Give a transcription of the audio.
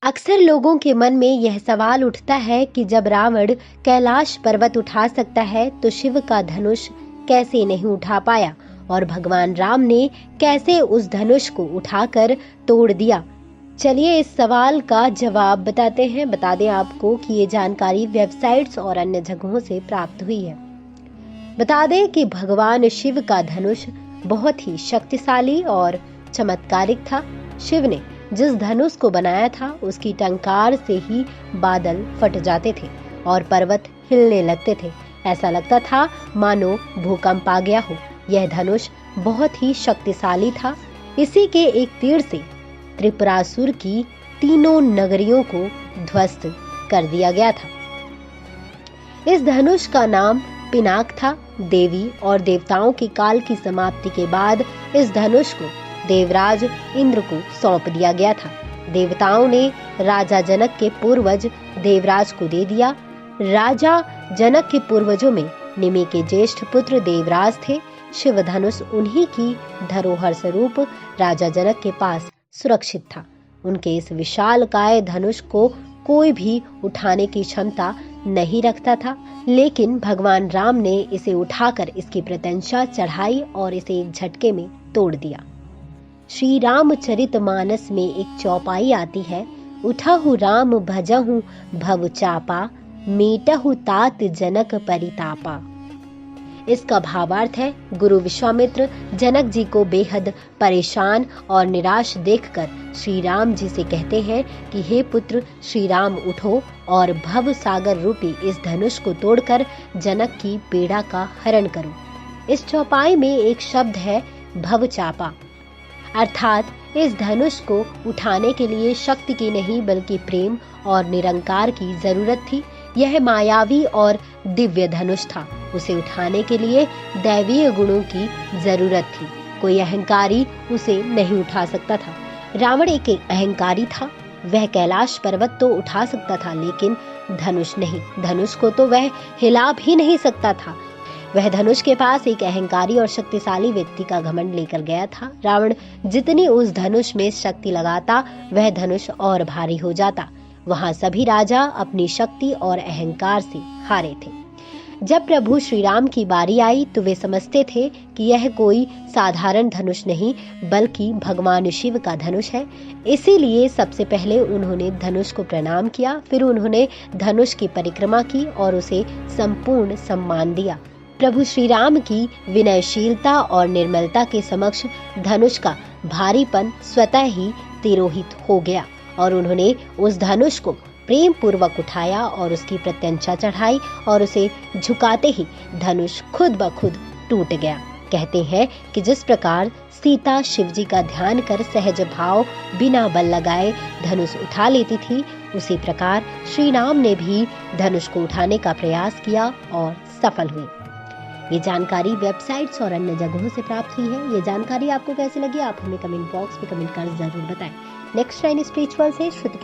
अक्सर लोगों के मन में यह सवाल उठता है कि जब रावण कैलाश पर्वत उठा सकता है तो शिव का धनुष कैसे नहीं उठा पाया और भगवान राम ने कैसे उस धनुष को उठाकर तोड़ दिया। चलिए इस सवाल का जवाब बता दें आपको कि ये जानकारी वेबसाइट्स और अन्य जगहों से प्राप्त हुई है। बता दें कि भगवान शिव का धनुष बहुत ही शक्तिशाली और चमत्कारिक था। शिव ने जिस धनुष को बनाया था उसकी टंकार से ही बादल फट जाते थे और पर्वत हिलने लगते थे। ऐसा लगता था मानो भूकंप आ गया हो। यह धनुष बहुत ही शक्तिशाली था। इसी के एक तीर से त्रिपुरासुर की तीनों नगरियों को ध्वस्त कर दिया गया था। इस धनुष का नाम पिनाक था। देवी और देवताओं के काल की समाप्ति के बाद इस धनुष को देवराज इंद्र को सौंप दिया गया था। देवताओं ने राजा जनक के पूर्वज देवराज को दे दिया। राजा जनक के पूर्वजों में निमि के ज्येष्ठ पुत्र देवराज थे। शिव धनुष उन्हीं की धरोहर स्वरूप राजा जनक के पास सुरक्षित था। उनके इस विशालकाय धनुष को कोई भी उठाने की क्षमता नहीं रखता था, लेकिन भगवान राम ने इसे उठाकर इसकी प्रशंसा चढ़ाई और इसे एक झटके में तोड़ दिया। श्री रामचरितमानस में एक चौपाई आती है, उठहु राम भजहु भव चापा, मीटहु तात जनक परितापा। इसका भावार्थ है, गुरु विश्वामित्र जनक जी को बेहद परेशान और निराश देखकर श्री राम जी से कहते हैं कि हे पुत्र श्री राम उठो और भव सागर रूपी इस धनुष को तोड़कर जनक की पीड़ा का हरण करो। इस चौपाई में एक शब्द है भव चापा, अर्थात इस धनुष को उठाने के लिए शक्ति की नहीं बल्कि प्रेम और निरंकार की जरूरत थी। यह मायावी और दिव्य धनुष था। उसे उठाने के लिए दैवीय गुणों की जरूरत थी। कोई अहंकारी उसे नहीं उठा सकता था। रावण एक अहंकारी था। वह कैलाश पर्वत तो उठा सकता था, लेकिन धनुष नहीं। धनुष को तो वह हिला भी नहीं सकता था। वह धनुष के पास एक अहंकारी और शक्तिशाली व्यक्ति का घमंड लेकर गया था। रावण जितनी उस धनुष में शक्ति लगाता, वह धनुष और भारी हो जाता। वहां सभी राजा अपनी शक्ति और अहंकार से हारे थे। जब प्रभु श्री राम की बारी आई तो वे समझते थे कि यह कोई साधारण धनुष नहीं बल्कि भगवान शिव का धनुष है। इसीलिए सबसे पहले उन्होंने धनुष को प्रणाम किया, फिर उन्होंने धनुष की परिक्रमा की और उसे संपूर्ण सम्मान दिया। प्रभु श्री राम की विनयशीलता और निर्मलता के समक्ष धनुष का भारीपन स्वतः ही तिरोहित हो गया और उन्होंने उस धनुष को प्रेम पूर्वक उठाया और उसकी प्रत्यंचा चढ़ाई और उसे झुकाते ही धनुष खुद ब खुद टूट गया। कहते हैं कि जिस प्रकार सीता शिव जी का ध्यान कर सहज भाव बिना बल लगाए धनुष उठा लेती थी, उसी प्रकार श्री राम ने भी धनुष को उठाने का प्रयास किया और सफल हुए। ये जानकारी वेबसाइट्स और अन्य जगहों से प्राप्त हुई है। ये जानकारी आपको कैसी लगी, आप हमें कमेंट बॉक्स में कमेंट कर जरूर बताएं। नेक्स्ट टाइम स्पिरिचुअल से श्रुति